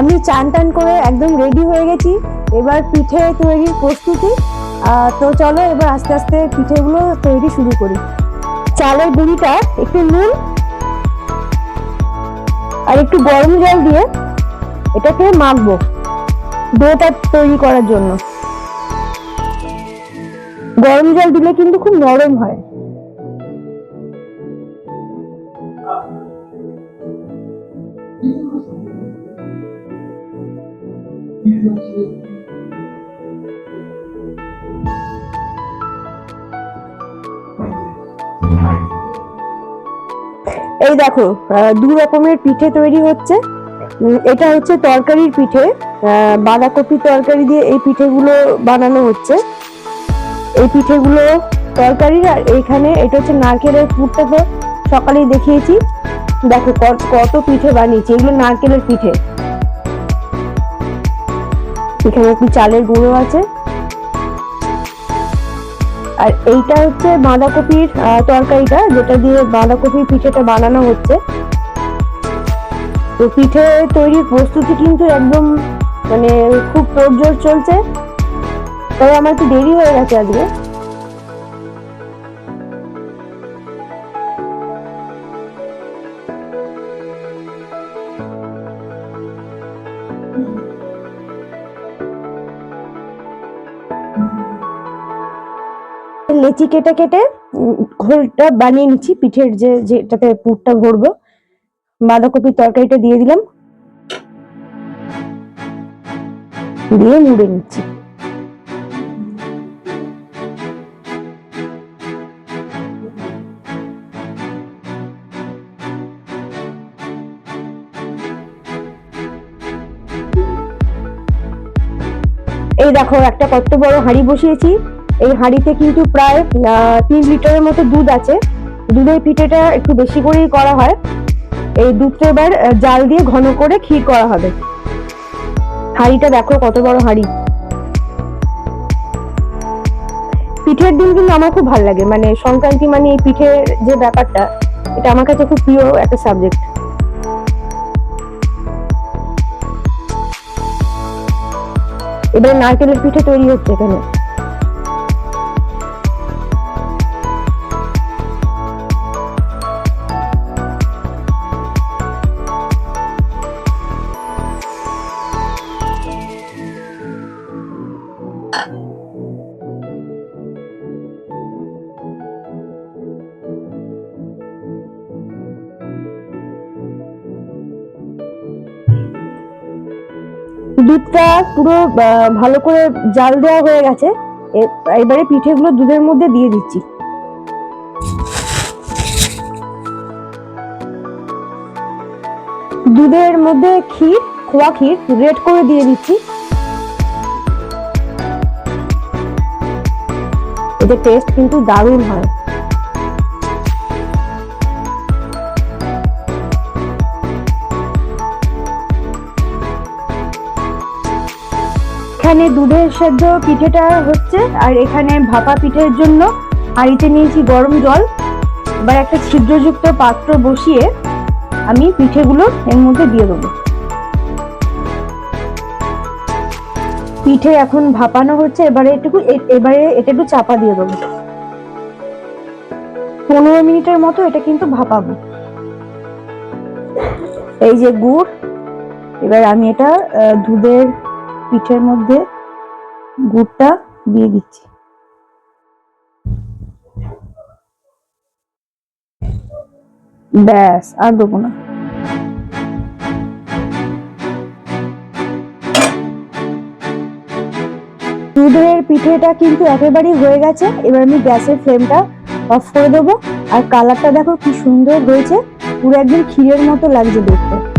আমি চান টান করে একদম রেডি হয়ে গেছি, এবার পিঠে তৈরির প্রস্তুতি। তো চলো এবার আস্তে আস্তে পিঠেগুলো তৈরি শুরু করি। চালের গুঁড়িটা একটু নুন আর একটু গরম জল দিয়ে এটাকে মাখবো ডোটা তৈরি করার জন্য। গরম জল দিলে কিন্তু খুব নরম হয়। এই দেখো, দু রকমের পিঠে তৈরি হচ্ছে। এটা হচ্ছে তরকারির পিঠে, বাঁধাকপি তরকারি দিয়ে এই পিঠেগুলো বানানো হচ্ছে। এই পিঠেগুলো তরকারির, আর এইখানে এটা হচ্ছে নারকেলের পুরটা। তো সকালেই দেখিয়েছি, দেখো কত পিঠে বানিয়েছি, এগুলো নারকেলের পিঠে। এখানে একটু চালের গুঁড়ো আছে, আর এইটা হচ্ছে বাঁধাকপির তরকারিটা, যেটা দিয়ে বাঁধাকপির পিঠেটা বানানো হচ্ছে। তো পিঠে তৈরির প্রস্তুতি কিন্তু একদম মানে খুব তোড়জোড় চলছে। তবে আমার একটু দেরি হয়ে গেছে আজকে। লেচি কেটে কেটে ঘোলটা বানিয়ে নিচ্ছি পিঠের, যেটাতে পুরটা ভরবো। বাঁধাকপির তরকারিটা দিয়ে দিলাম, দিয়ে মুড়ে নিচ্ছি। এই দেখো, একটা কত বড় হাঁড়ি বসিয়েছি। এই হাঁড়িতে কিন্তু প্রায় 3 লিটারের মতো দুধ আছে। দুধের পিঠেটা একটু বেশি করেই করা হয়। এই দুধটা এবার জাল দিয়ে ঘন করে ক্ষীর করা হবে। হাঁড়িটা দেখো কত বড় হাঁড়ি। পিঠের দিন কিন্তু আমার খুব ভালো লাগে, মানে সংক্রান্তি মানে এই পিঠের যে ব্যাপারটা, এটা আমার কাছে খুব প্রিয় একটা সাবজেক্ট। এবারে নারকেলের পিঠে তৈরি হচ্ছে এখানে। দুধটা পুরো ভালো করে জাল দেওয়া হয়ে গেছে। এবারে পিঠেগুলো দুধের মধ্যে দিয়ে দিচ্ছি। দুধের মধ্যে খোয়া ক্ষীর রেড করে দিয়ে দিচ্ছি। এতে টেস্ট কিন্তু দারুণ হয়। এখানে দুধের সেদ্ধ পিঠেটা হচ্ছে, আর এখানে ভাপা পিঠের জন্য হাঁড়িতে নিয়েছি গরম জল। এবার একটা ছিদ্রযুক্ত পাত্র বসিয়ে আমি পিঠেগুলো এর মধ্যে দিয়ে দেবো। পিঠে এখন ভাপানো হচ্ছে, এবারে এটা একটু চাপা দিয়ে দেবো। 15 মিনিটের মতো এটা কিন্তু ভাপাবো। এই যে গুড়, এবার আমি এটা দুধের পিঠের মধ্যে গুড়টা দিয়ে দিচ্ছি। ব্যাস, আর দেবো না। দুধের পিঠেটা কিন্তু একেবারেই হয়ে গেছে। এবার আমি গ্যাসের ফ্লেমটা অফ করে দেবো। আর কালারটা দেখো কি সুন্দর হয়েছে, পুরো একদম ক্ষীরের মতো লাগছে দেখতে।